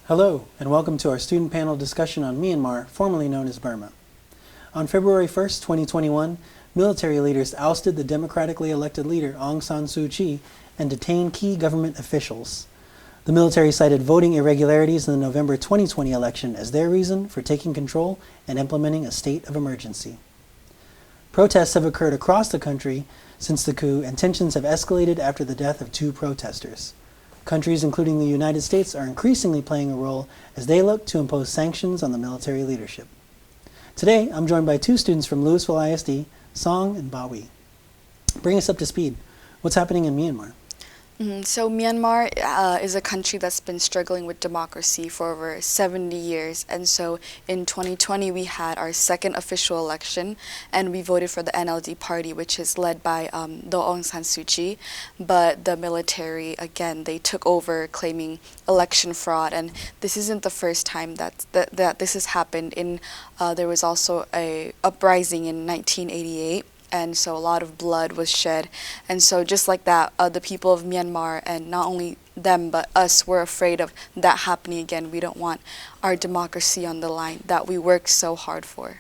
Hello, and welcome to our student panel discussion on Myanmar, formerly known as Burma. On February 1st, 2021, military leaders ousted the democratically elected leader Aung San Suu Kyi and detained key government officials. The military cited voting irregularities in the November 2020 election as their reason for taking control and implementing a state of emergency. Protests have occurred across the country since the coup, and tensions have escalated after the death of 2 protesters. Countries, including the United States, are increasingly playing a role as they look to impose sanctions on the military leadership. Today, I'm joined by 2 students from Lewisville ISD, Song and Bawi. Bring us up to speed. What's happening in Myanmar? So Myanmar is a country that's been struggling with democracy for over 70 years. And so in 2020, we had our second official election, and we voted for the NLD party, which is led by Aung San Suu Kyi. But the military, again, they took over claiming election fraud. And this isn't the first time that this has happened. There was also a uprising in 1988. And so a lot of blood was shed. And so just like that, the people of Myanmar, and not only them but us, were afraid of that happening again. We don't want our democracy on the line that we worked so hard for.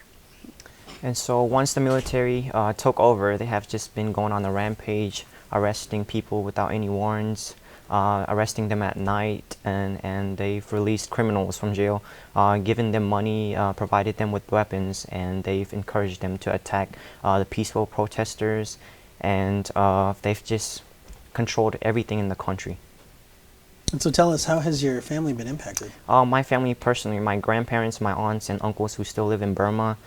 And so once the military took over, they have just been going on a rampage, arresting people without any warrants, arresting them at night, and they've released criminals from jail, given them money, provided them with weapons, and they've encouraged them to attack the peaceful protesters, and they've just controlled everything in the country. And so tell us, how has your family been impacted? My family personally, my grandparents, my aunts and uncles who still live in Burma,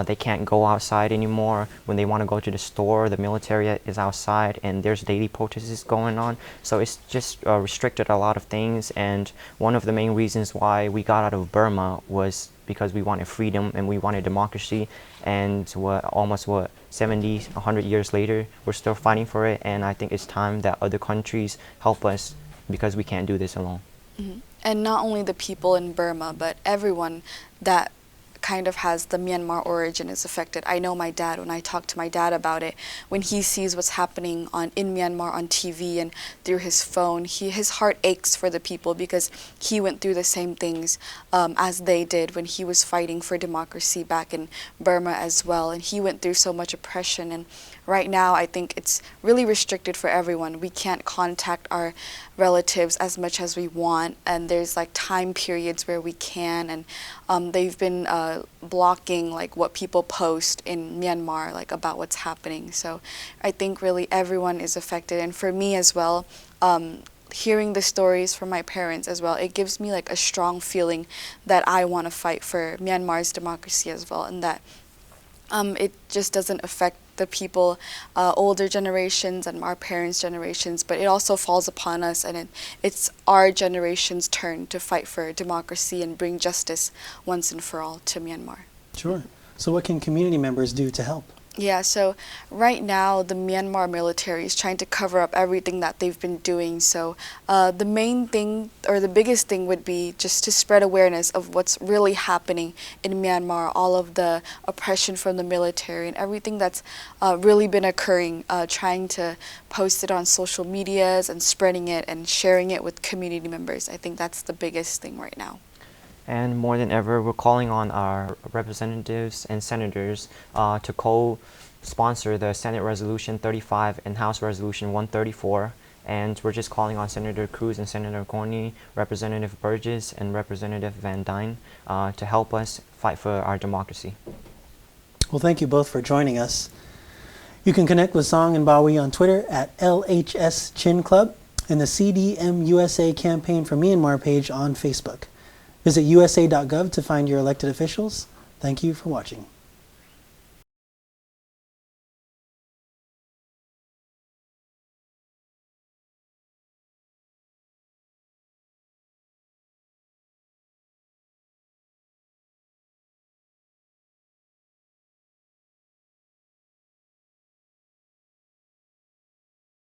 they can't go outside anymore. When they want to go to the store, the military is outside, and there's daily protests going on. So it's just restricted a lot of things, and one of the main reasons why we got out of Burma was because we wanted freedom and we wanted democracy. And almost 70, 100 years later, we're still fighting for it, and I think it's time that other countries help us, because we can't do this alone. And not only the people in Burma, but everyone that kind of has the Myanmar origin is affected. I know my dad, when I talk to my dad about it, when he sees what's happening in Myanmar on TV and through his phone, his heart aches for the people, because he went through the same things as they did when he was fighting for democracy back in Burma as well. And he went through so much oppression, and right now I think it's really restricted for everyone. We can't contact our relatives as much as we want, and there's like time periods where we can, and they've been blocking like what people post in Myanmar, like about what's happening. So I think really everyone is affected, and for me as well, hearing the stories from my parents as well, it gives me like a strong feeling that I want to fight for Myanmar's democracy as well, and that it just doesn't affect the people, older generations and our parents' generations, but it also falls upon us, and it's our generation's turn to fight for democracy and bring justice once and for all to Myanmar. Sure. So what can community members do to help? Yeah, so right now the Myanmar military is trying to cover up everything that they've been doing. So the main thing, or the biggest thing, would be just to spread awareness of what's really happening in Myanmar, all of the oppression from the military and everything that's really been occurring, trying to post it on social medias and spreading it and sharing it with community members. I think that's the biggest thing right now. And more than ever, we're calling on our representatives and senators to co-sponsor the Senate Resolution 35 and House Resolution 134. And we're just calling on Senator Cruz and Senator Corney, Representative Burgess and Representative Van Dyne to help us fight for our democracy. Well, thank you both for joining us. You can connect with Song and Bawi on Twitter at LHS Chin Club and the CDM USA Campaign for Myanmar page on Facebook. Visit usa.gov to find your elected officials. Thank you for watching.